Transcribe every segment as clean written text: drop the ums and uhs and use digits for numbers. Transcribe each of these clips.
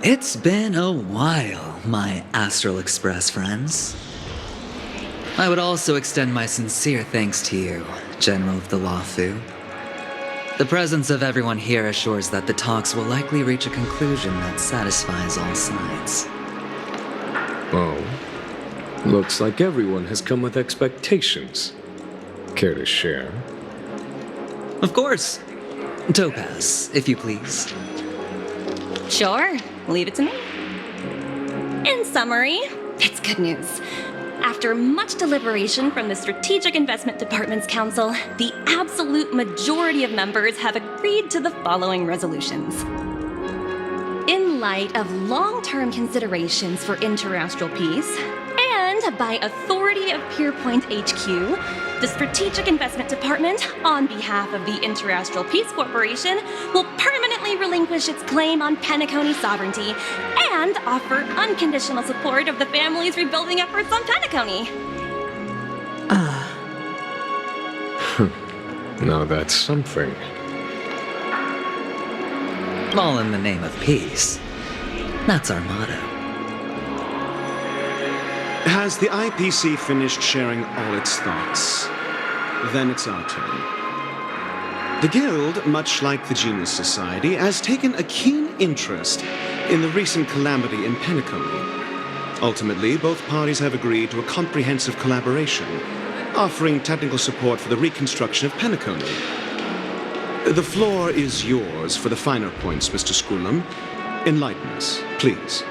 It's been a while, my Astral Express friends. I would also extend my sincere thanks to you, General of the Lawfu. The presence of everyone here assures that the talks will likely reach a conclusion that satisfies all sides. Oh, looks like everyone has come with expectations. Care to share? Of course. Topaz, if you please. Sure, leave it to me. In summary, it's good news. After much deliberation from the Strategic Investment Department's Council, the absolute majority of members have agreed to the following resolutions. In light of long-term considerations for interastral peace, and by authority of Pierpoint HQ, the Strategic Investment Department, on behalf of the Interastral Peace Corporation, will permanently relinquish its claim on Penacony sovereignty and offer unconditional support of the family's rebuilding efforts on Penacony. Now that's something. All in the name of peace. That's our motto. Has the IPC finished sharing all its thoughts? Then it's our turn. The Guild, much like the Genius Society, has taken a keen interest in the recent calamity in Penacony. Ultimately, both parties have agreed to a comprehensive collaboration, offering technical support for the reconstruction of Penacony. The floor is yours for the finer points, Mr. Skulum. Enlighten us, please.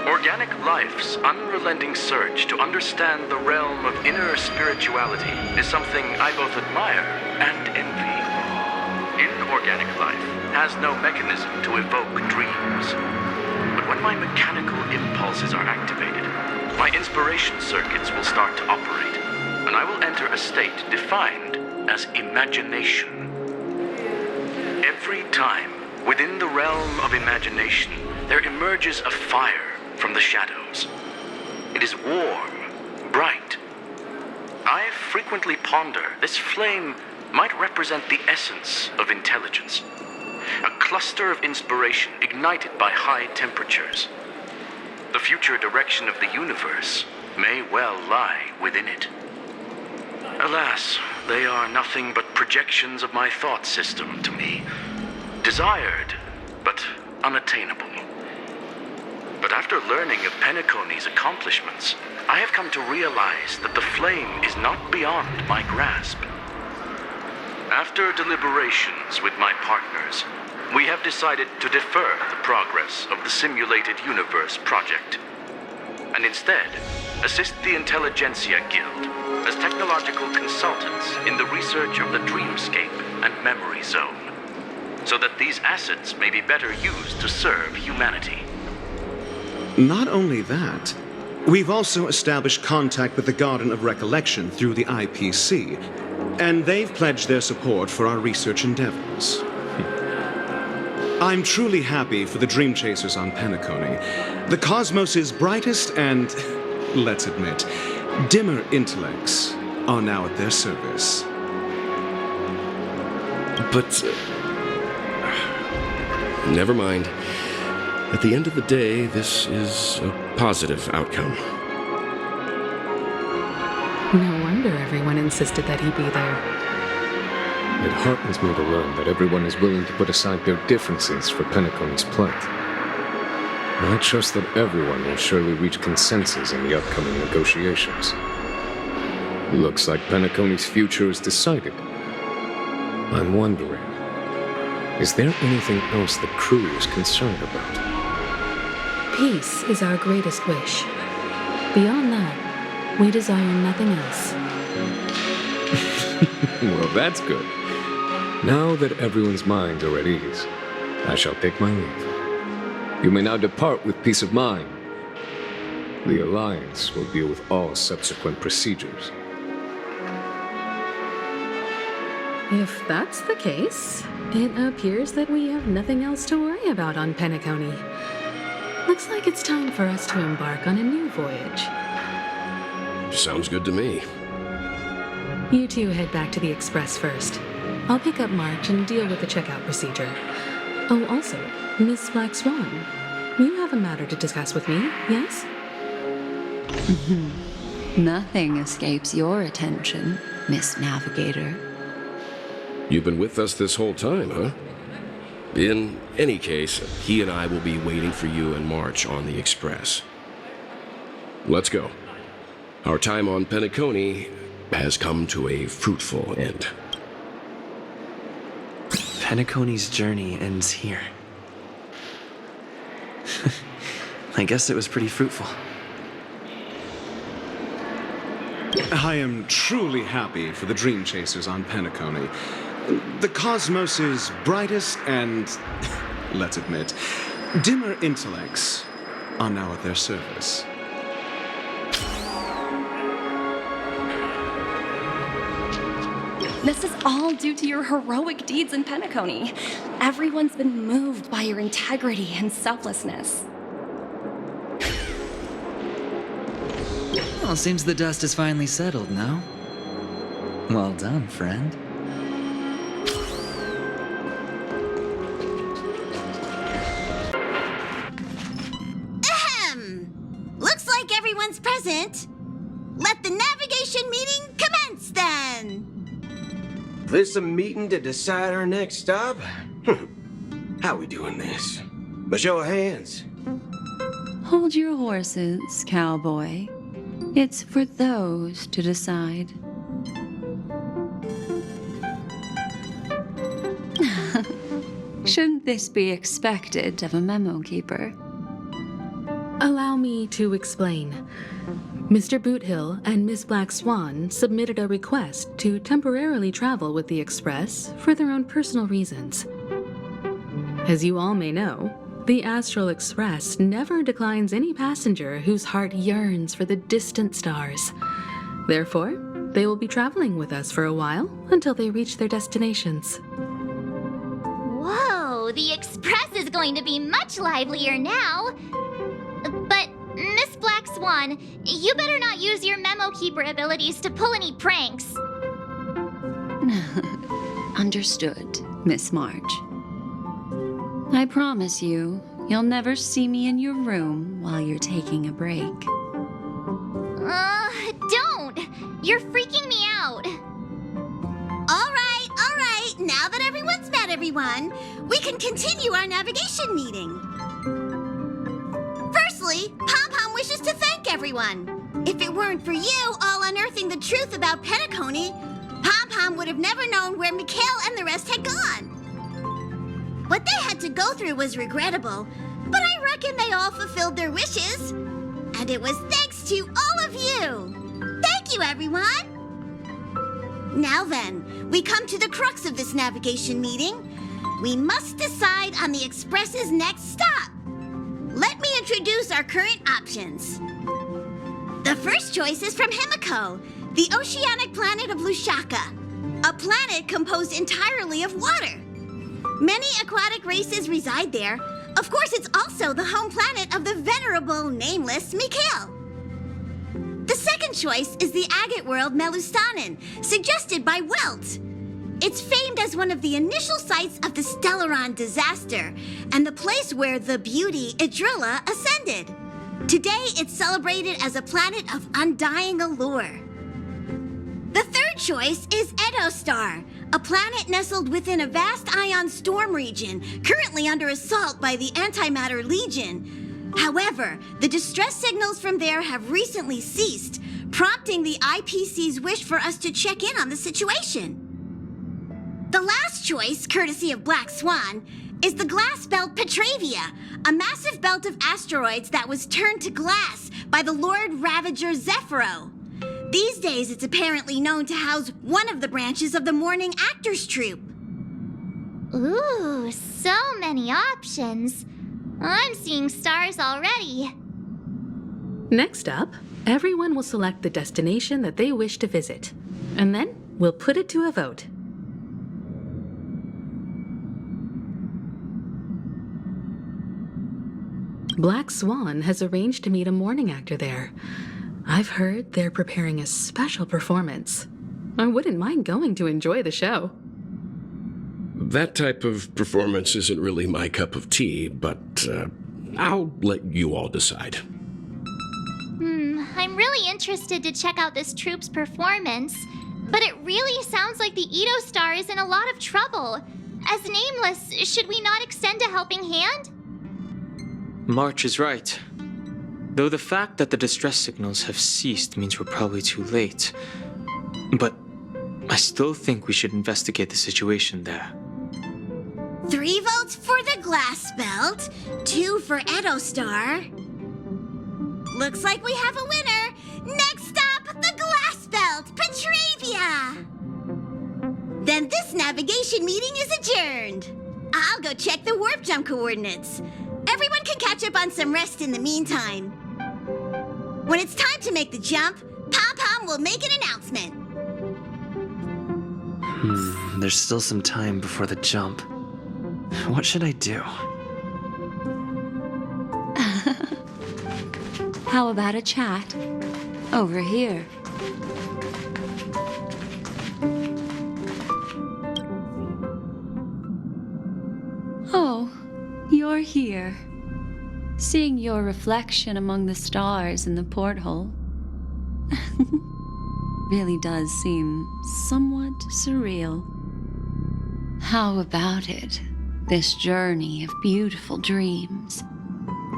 Organic life's unrelenting search to understand the realm of inner spirituality is something I both admire and envy. Inorganic life has no mechanism to evoke dreams. But when my mechanical impulses are activated, my inspiration circuits will start to operate, and I will enter a state defined as imagination. Every time, within the realm of imagination, there emerges a fire from the shadows. It is warm, bright. I frequently ponder this flame might represent the essence of intelligence, a cluster of inspiration ignited by high temperatures. The future direction of the universe may well lie within it. Alas, they are nothing but projections of my thought system to me, desired but unattainable. But after learning of Penacony's accomplishments, I have come to realize that the flame is not beyond my grasp. After deliberations with my partners, we have decided to defer the progress of the Simulated Universe project, and instead assist the Intelligentsia Guild as technological consultants in the research of the Dreamscape and Memory Zone, so that these assets may be better used to serve humanity. Not only that, we've also established contact with the Garden of Recollection through the IPC, and they've pledged their support for our research endeavors. I'm truly happy for the Dream Chasers on Penacony. The cosmos' brightest and, let's admit, dimmer intellects are now at their service. But never mind. At the end of the day, this is a positive outcome. No wonder everyone insisted that he be there. It heartens me to learn that everyone is willing to put aside their differences for Penacony's plight. I trust that everyone will surely reach consensus in the upcoming negotiations. Looks like Penacony's future is decided. I'm wondering, is there anything else the crew is concerned about? Peace is our greatest wish. Beyond that, we desire nothing else. Well, that's good. Now that everyone's minds are at ease, I shall take my leave. You may now depart with peace of mind. The Alliance will deal with all subsequent procedures. If that's the case, it appears that we have nothing else to worry about on Penacony. Looks like it's time for us to embark on a new voyage. Sounds good to me. You two head back to the Express first. I'll pick up March and deal with the checkout procedure. Oh, also, Miss Black Swan, you have a matter to discuss with me, yes? Nothing escapes your attention, Miss Navigator. You've been with us this whole time, huh? In any case, he and I will be waiting for you in March on the Express. Let's go. Our time on Penacony has come to a fruitful end. Penacony's journey ends here. I guess it was pretty fruitful. I am truly happy for the Dream Chasers on Penacony. The cosmos's brightest and, let's admit, dimmer intellects are now at their service. This is all due to your heroic deeds in Penacony. Everyone's been moved by your integrity and selflessness. Well, seems the dust is finally settled, no? Well done, friend. Looks like everyone's present. Let the navigation meeting commence then. This a meeting to decide our next stop? How we doing this? By show of hands. Hold your horses, cowboy. It's for those to decide. Shouldn't this be expected of a memo keeper? Allow me to explain. Mr. Boothill and Miss Black Swan submitted a request to temporarily travel with the Express for their own personal reasons. As you all may know, the Astral Express never declines any passenger whose heart yearns for the distant stars. Therefore, they will be traveling with us for a while until they reach their destinations. Whoa, the Express is going to be much livelier now. But, Miss Black Swan, you better not use your memo keeper abilities to pull any pranks. Understood, Miss March. I promise you, you'll never see me in your room while you're taking a break. Don't! You're freaking me out. All right. Now that everyone's met everyone, we can continue our navigation meeting. Firstly, Pom-Pom wishes to thank everyone. If it weren't for you all unearthing the truth about Penacony, Pom-Pom would have never known where Mikhail and the rest had gone. What they had to go through was regrettable, but I reckon they all fulfilled their wishes. And it was thanks to all of you. Thank you, everyone. Now then, we come to the crux of this navigation meeting. We must decide on the Express's next stop. Let me introduce our current options. The first choice is from Himiko, the oceanic planet of Lushaka, a planet composed entirely of water. Many aquatic races reside there. Of course, it's also the home planet of the venerable, nameless Mikhail. The second choice is the agate world Melustanen, suggested by Welt. It's famed as one of the initial sites of the Stellaron disaster, and the place where the beauty Idrilla ascended. Today, it's celebrated as a planet of undying allure. The third choice is Edostar, a planet nestled within a vast ion storm region, currently under assault by the Antimatter Legion. However, the distress signals from there have recently ceased, prompting the IPC's wish for us to check in on the situation. The last choice, courtesy of Black Swan, is the glass belt Petravia, a massive belt of asteroids that was turned to glass by the Lord Ravager Zephyro. These days, it's apparently known to house one of the branches of the Morning Actors Troupe. Ooh, so many options. I'm seeing stars already. Next up, everyone will select the destination that they wish to visit, and then we'll put it to a vote. Black Swan has arranged to meet a morning actor there. I've heard they're preparing a special performance. I wouldn't mind going to enjoy the show. That type of performance isn't really my cup of tea, but I'll let you all decide. I'm really interested to check out this troupe's performance, but it really sounds like the Edo Star is in a lot of trouble. As Nameless, should we not extend a helping hand? March is right. Though the fact that the distress signals have ceased means we're probably too late. But I still think we should investigate the situation there. 3 votes for the glass belt, 2 for Edo Star. Looks like we have a winner. Next up, the glass belt, Petravia. Then this navigation meeting is adjourned. I'll go check the warp jump coordinates. Everyone can catch up on some rest in the meantime. When it's time to make the jump, Pom-Pom will make an announcement. There's still some time before the jump. What should I do? How about a chat? Over here. Oh, you're here. Seeing your reflection among the stars in the porthole really does seem somewhat surreal. How about it? This journey of beautiful dreams.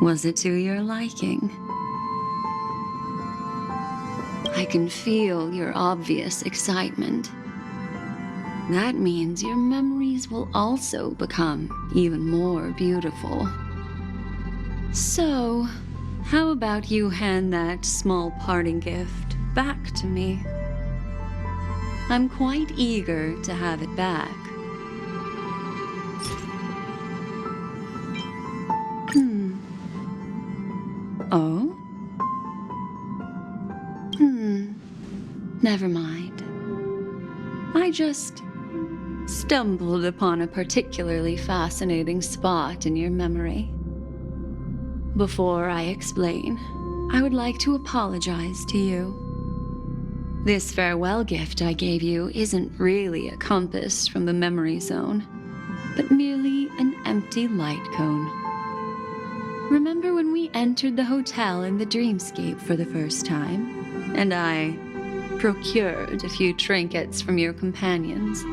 Was it to your liking? I can feel your obvious excitement. That means your memories will also become even more beautiful. So, how about you hand that small parting gift back to me? I'm quite eager to have it back. Oh? Never mind. I just stumbled upon a particularly fascinating spot in your memory. Before I explain, I would like to apologize to you. This farewell gift I gave you isn't really a compass from the memory zone, but merely an empty light cone. Remember when we entered the hotel in the dreamscape for the first time, and I procured a few trinkets from your companions?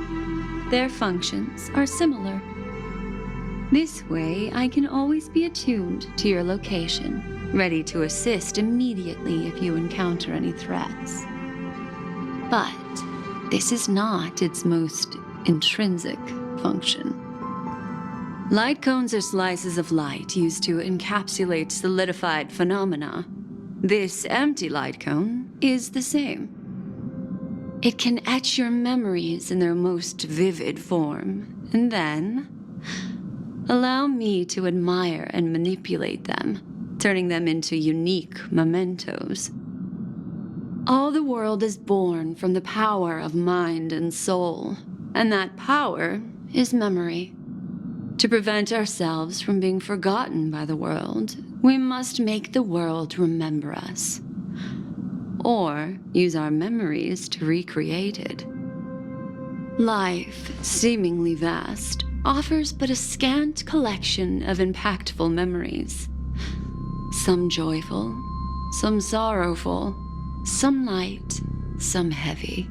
Their functions are similar. This way, I can always be attuned to your location, ready to assist immediately if you encounter any threats. But this is not its most intrinsic function. Light cones are slices of light used to encapsulate solidified phenomena. This empty light cone is the same. It can etch your memories in their most vivid form, and then allow me to admire and manipulate them, turning them into unique mementos. All the world is born from the power of mind and soul, and that power is memory. To prevent ourselves from being forgotten by the world, we must make the world remember us, or use our memories to recreate it. Life, seemingly vast, offers but a scant collection of impactful memories. Some joyful, some sorrowful, some light, some heavy.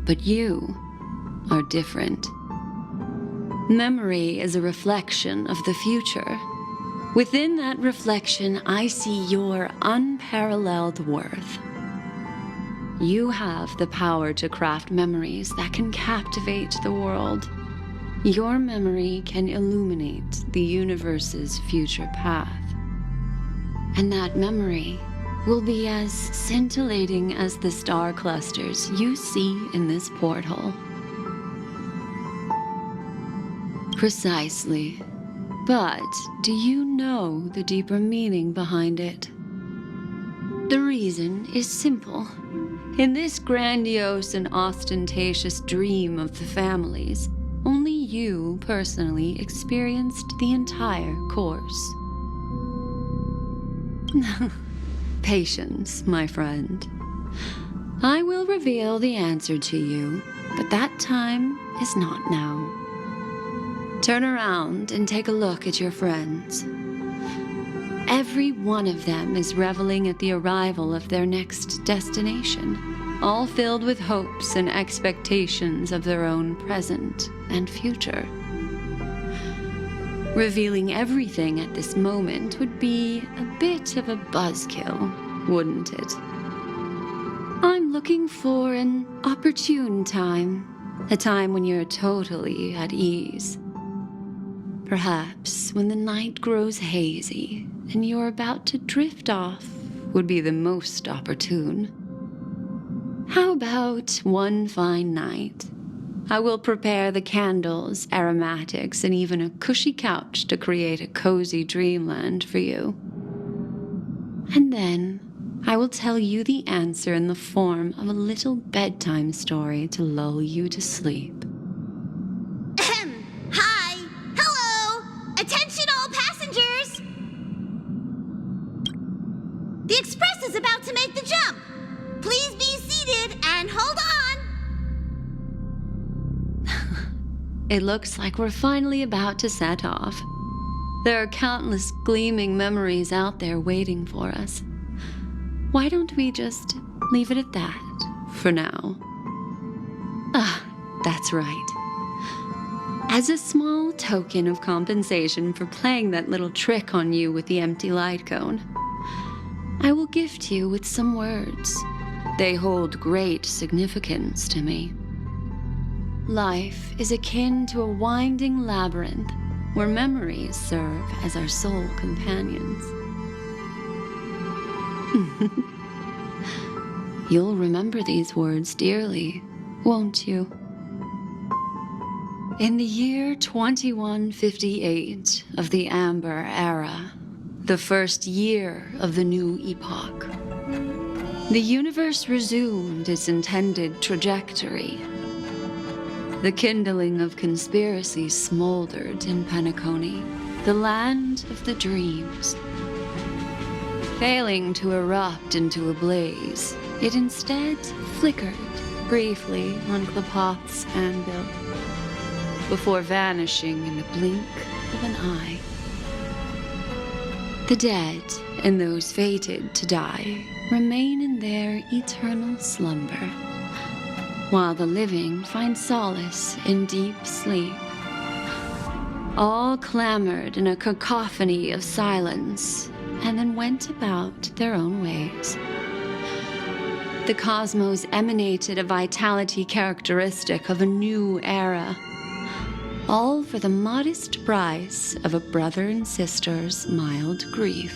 But you are different. Memory is a reflection of the future. Within that reflection, I see your unparalleled worth. You have the power to craft memories that can captivate the world. Your memory can illuminate the universe's future path. And that memory will be as scintillating as the star clusters you see in this porthole. Precisely. But do you know the deeper meaning behind it? The reason is simple. In this grandiose and ostentatious dream of the families, only you personally experienced the entire course. Patience, my friend. I will reveal the answer to you, but that time is not now. Turn around and take a look at your friends. Every one of them is reveling at the arrival of their next destination, all filled with hopes and expectations of their own present and future. Revealing everything at this moment would be a bit of a buzzkill, wouldn't it? I'm looking for an opportune time, a time when you're totally at ease. Perhaps when the night grows hazy and you're about to drift off would be the most opportune. How about one fine night? I will prepare the candles, aromatics, and even a cushy couch to create a cozy dreamland for you. And then I will tell you the answer in the form of a little bedtime story to lull you to sleep. Hi! Hello! Attention all passengers! The express is about to make the jump. Please be seated and hold on. It looks like we're finally about to set off. There are countless gleaming memories out there waiting for us. Why don't we just leave it at that for now? That's right. As a small token of compensation for playing that little trick on you with the empty light cone, I will gift you with some words. They hold great significance to me. Life is akin to a winding labyrinth where memories serve as our sole companions. You'll remember these words dearly, won't you? In the year 2158 of the Amber Era, the first year of the new epoch, the universe resumed its intended trajectory. The kindling of conspiracy smoldered in Penacony, the land of the dreams. Failing to erupt into a blaze, it instead flickered briefly on Klapoth's anvil, before vanishing in the blink of an eye. The dead and those fated to die remain in their eternal slumber, while the living find solace in deep sleep. All clamored in a cacophony of silence, and then went about their own ways. The cosmos emanated a vitality characteristic of a new era, all for the modest price of a brother and sister's mild grief.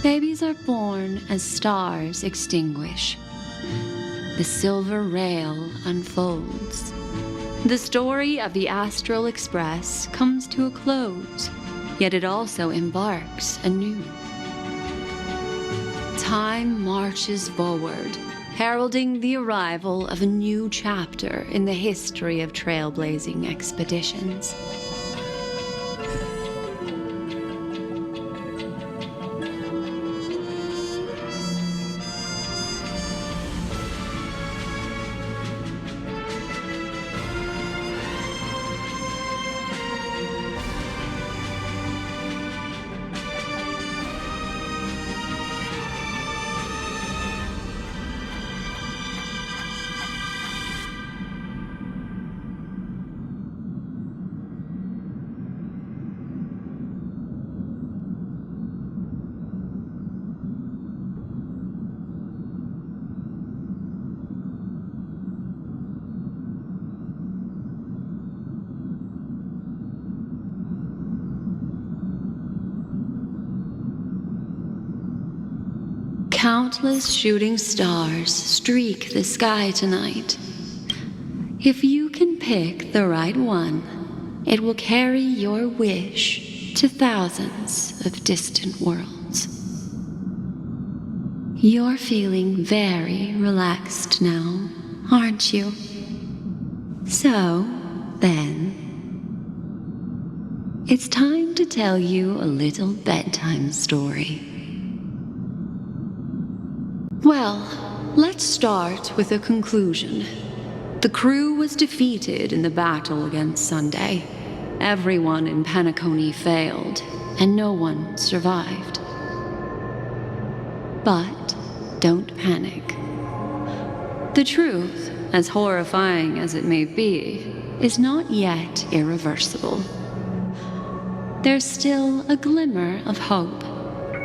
Babies are born as stars extinguish. The silver rail unfolds. The story of the Astral Express comes to a close, yet it also embarks anew. Time marches forward, heralding the arrival of a new chapter in the history of trailblazing expeditions. Countless shooting stars streak the sky tonight. If you can pick the right one, it will carry your wish to thousands of distant worlds. You're feeling very relaxed now, aren't you? So, then, it's time to tell you a little bedtime story. Well, let's start with a conclusion. The crew was defeated in the battle against Sunday. Everyone in Penacony failed, and no one survived. But don't panic. The truth, as horrifying as it may be, is not yet irreversible. There's still a glimmer of hope,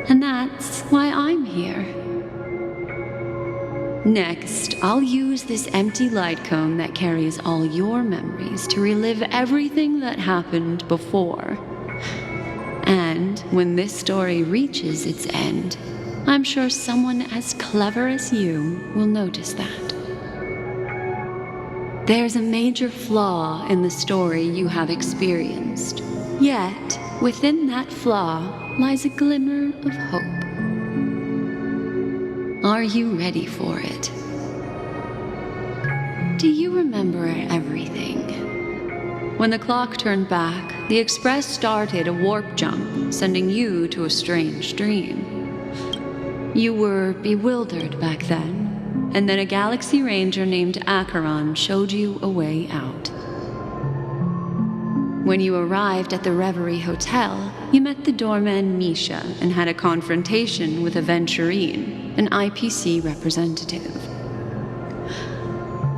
and that's why I'm here. Next, I'll use this empty light cone that carries all your memories to relive everything that happened before. And when this story reaches its end, I'm sure someone as clever as you will notice that. There's a major flaw in the story you have experienced, yet within that flaw lies a glimmer of hope. Are you ready for it? Do you remember everything? When the clock turned back, the Express started a warp jump, sending you to a strange dream. You were bewildered back then, and then a Galaxy Ranger named Acheron showed you a way out. When you arrived at the Reverie Hotel, you met the doorman Misha and had a confrontation with Aventurine, an IPC representative.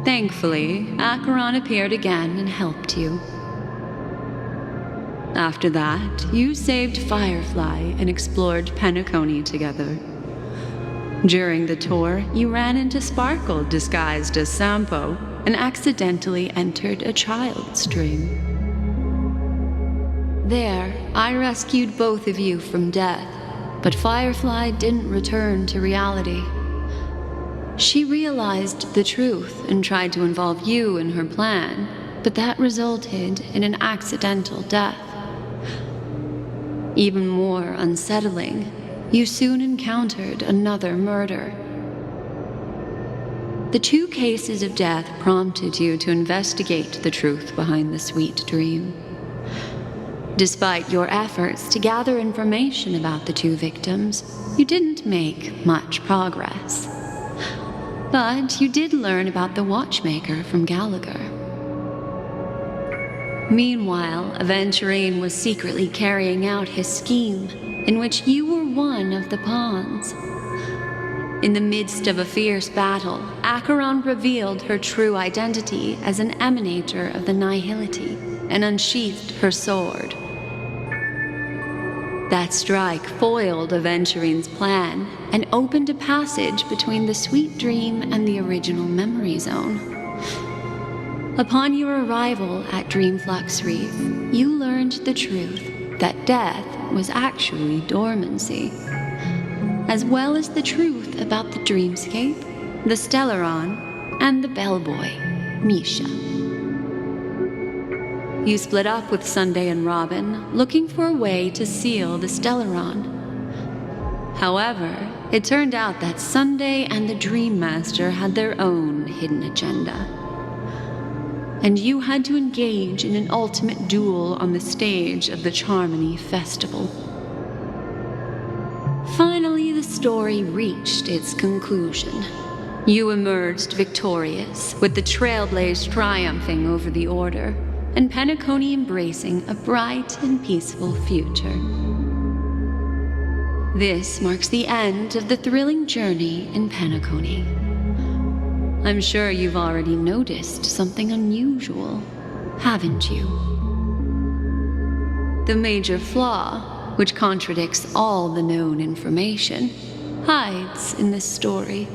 Thankfully, Acheron appeared again and helped you. After that, you saved Firefly and explored Penacony together. During the tour, you ran into Sparkle disguised as Sampo and accidentally entered a child's dream. There, I rescued both of you from death, but Firefly didn't return to reality. She realized the truth and tried to involve you in her plan, but that resulted in an accidental death. Even more unsettling, you soon encountered another murder. The 2 cases of death prompted you to investigate the truth behind the sweet dream. Despite your efforts to gather information about the 2 victims, you didn't make much progress. But you did learn about the watchmaker from Gallagher. Meanwhile, Aventurine was secretly carrying out his scheme, in which you were one of the pawns. In the midst of a fierce battle, Acheron revealed her true identity as an emanator of the Nihility and unsheathed her sword. That strike foiled Aventurine's plan and opened a passage between the sweet dream and the original memory zone. Upon your arrival at Dreamflux Reef, you learned the truth that death was actually dormancy, as well as the truth about the dreamscape, the Stellaron, and the bellboy, Misha. You split up with Sunday and Robin, looking for a way to seal the Stellaron. However, it turned out that Sunday and the Dream Master had their own hidden agenda. And you had to engage in an ultimate duel on the stage of the Charmony Festival. Finally, the story reached its conclusion. You emerged victorious, with the Trailblaze triumphing over the Order, and Penacony embracing a bright and peaceful future. This marks the end of the thrilling journey in Penacony. I'm sure you've already noticed something unusual, haven't you? The major flaw, which contradicts all the known information, hides in this story.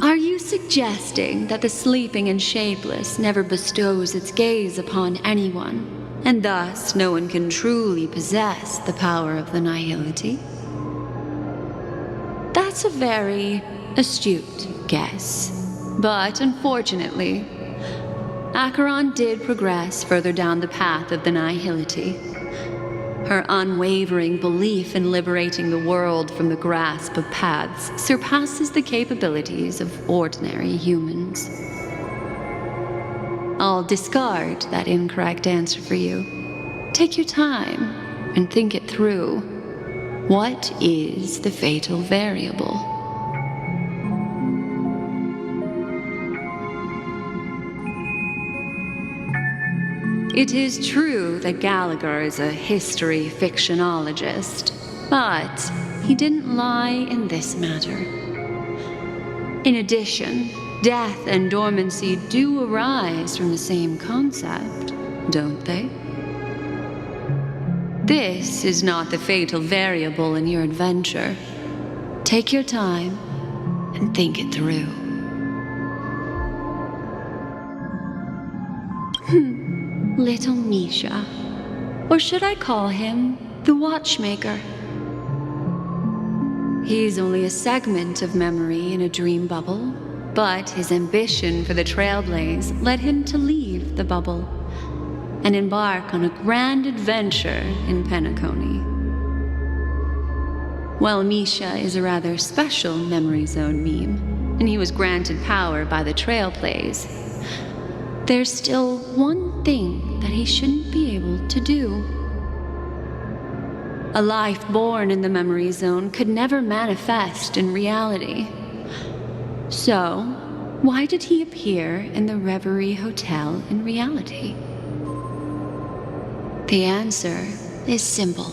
Are you suggesting that the sleeping and shapeless never bestows its gaze upon anyone, and thus no one can truly possess the power of the Nihility? That's a very astute guess, but unfortunately, Acheron did progress further down the path of the Nihility. Her unwavering belief in liberating the world from the grasp of paths surpasses the capabilities of ordinary humans. I'll discard that incorrect answer for you. Take your time. and think it through. What is the fatal variable? It is true that Gallagher is a history fictionologist, but he didn't lie in this matter. In addition, death and dormancy do arise from the same concept, don't they? This is not the fatal variable in your adventure. Take your time and think it through. Little Misha. Or should I call him the Watchmaker? He's only a segment of memory in a dream bubble, but his ambition for the Trailblaze led him to leave the bubble and embark on a grand adventure in Penacony. While Misha is a rather special memory zone meme, and he was granted power by the Trailblaze, there's still one thing that he shouldn't be able to do. A life born in the memory zone could never manifest in reality. So, why did he appear in the Reverie Hotel in reality? The answer is simple.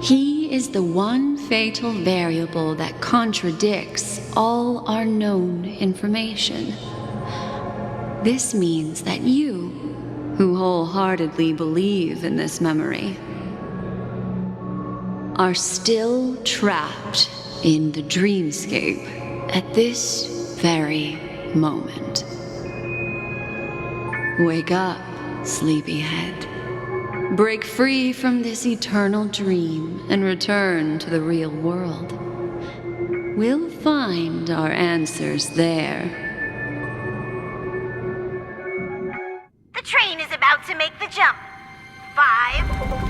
He is the one fatal variable that contradicts all our known information. This means that you, who wholeheartedly believe in this memory, are still trapped in the dreamscape at this very moment. Wake up, sleepyhead. Break free from this eternal dream and return to the real world. We'll find our answers there. The train is about to make the jump. 5,